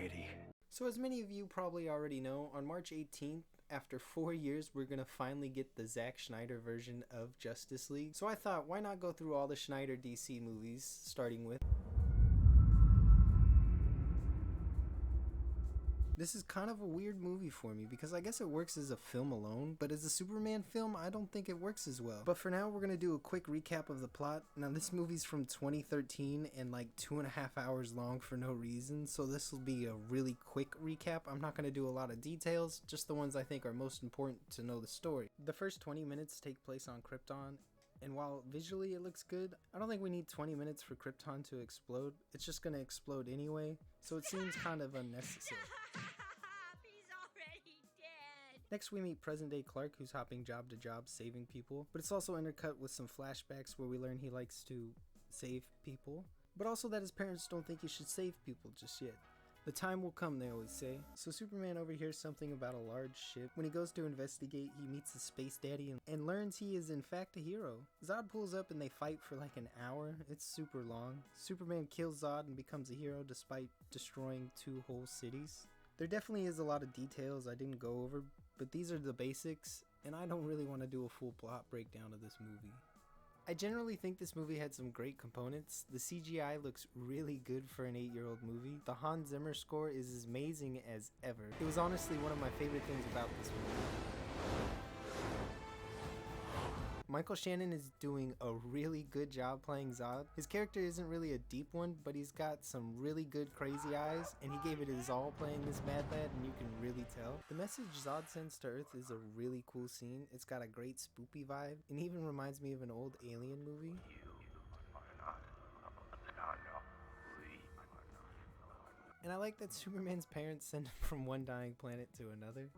already. So as many of you probably already know, on March 18th, after 4 years, we're gonna finally get the Zack Snyder version of Justice League. So I thought, why not go through all the Snyder DC movies, starting with... This is kind of a weird movie for me because I guess it works as a film alone, but as a Superman film, I don't think it works as well. But for now, we're gonna do a quick recap of the plot. Now, this movie's from 2013 and like 2.5 hours long for no reason, so this will be a really quick recap. I'm not gonna do a lot of details, just the ones I think are most important to know the story. The first 20 minutes take place on Krypton, and while visually it looks good, I don't think we need 20 minutes for Krypton to explode. It's just gonna explode anyway, so it seems kind of unnecessary. He's already dead. Next we meet present day Clark, who's hopping job to job saving people, but it's also intercut with some flashbacks where we learn he likes to save people, but also that his parents don't think he should save people just yet. The time will come, they always say. So Superman overhears something about a large ship. When he goes to investigate, he meets the space daddy and learns he is in fact a hero. Zod pulls up and they fight for like an hour. It's super long. Superman kills Zod and becomes a hero despite destroying 2 whole cities. There definitely is a lot of details I didn't go over, but these are the basics, and I don't really want to do a full plot breakdown of this movie. I generally think this movie had some great components. The CGI looks really good for an 8-year-old movie. The Hans Zimmer score is as amazing as ever. It was honestly one of my favorite things about this movie. Michael Shannon is doing a really good job playing Zod. His character isn't really a deep one, but he's got some really good crazy eyes, and he gave it his all playing this mad lad, and you can really tell. The message Zod sends to Earth is a really cool scene. It's got a great spoopy vibe, and even reminds me of an old Alien movie. And I like that Superman's parents send him from one dying planet to another.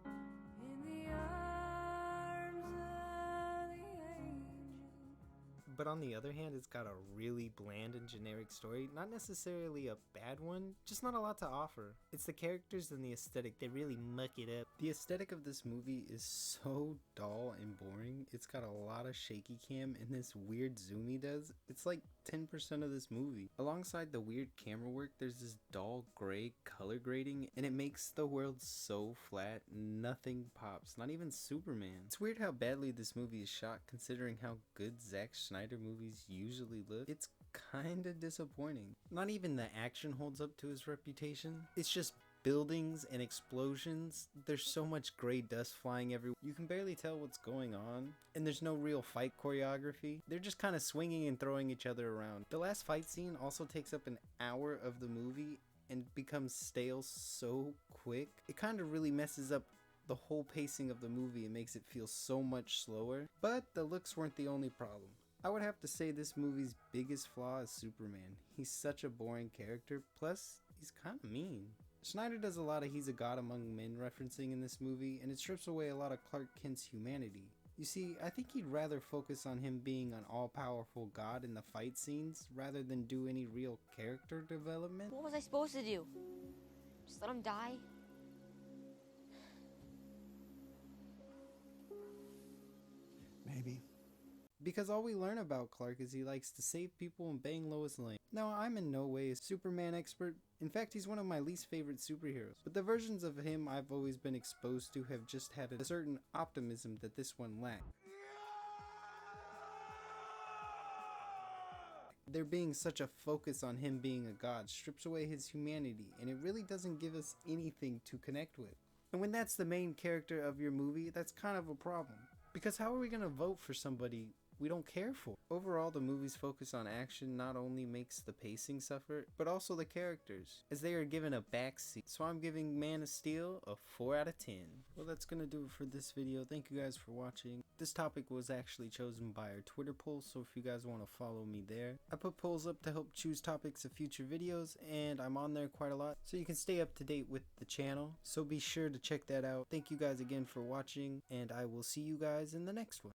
But on the other hand, it's got a really bland and generic story. Not necessarily a bad one, just not a lot to offer. It's the characters and the aesthetic, they really muck it up. The aesthetic of this movie is so dull and boring. It's got a lot of shaky cam and this weird zoom he does. It's like 10% of this movie. Alongside the weird camera work, there's this dull gray color grading, and it makes the world so flat, nothing pops, not even Superman. It's weird how badly this movie is shot considering how good Zack Snyder movies usually look. It's kinda disappointing. Not even the action holds up to his reputation. It's just buildings and explosions. There's so much gray dust flying everywhere. You can barely tell what's going on, and there's no real fight choreography. They're just kind of swinging and throwing each other around. The last fight scene also takes up an hour of the movie and becomes stale so quick. It kind of really messes up the whole pacing of the movie and makes it feel so much slower. But the looks weren't the only problem. I would have to say this movie's biggest flaw is Superman. He's such a boring character, plus he's kind of mean. Snyder does a lot of he's a god among men referencing in this movie, and it strips away a lot of Clark Kent's humanity. You see, I think he'd rather focus on him being an all-powerful god in the fight scenes rather than do any real character development. What was I supposed to do? Just let him die? Maybe. Because all we learn about Clark is he likes to save people and bang Lois Lane. Now, I'm in no way a Superman expert. In fact, he's one of my least favorite superheroes. But the versions of him I've always been exposed to have just had a certain optimism that this one lacked. There being such a focus on him being a god strips away his humanity, and it really doesn't give us anything to connect with. And when that's the main character of your movie, that's kind of a problem. Because how are we going to vote for somebody we don't care for? Overall, the movie's focus on action not only makes the pacing suffer, but also the characters, as they are given a backseat. So I'm giving Man of Steel a 4 out of 10. Well, that's gonna do it for this video. Thank you guys for watching. This topic was actually chosen by our Twitter poll, so if you guys want to follow me there. I put polls up to help choose topics of future videos, and I'm on there quite a lot, so you can stay up to date with the channel. So be sure to check that out. Thank you guys again for watching, and I will see you guys in the next one.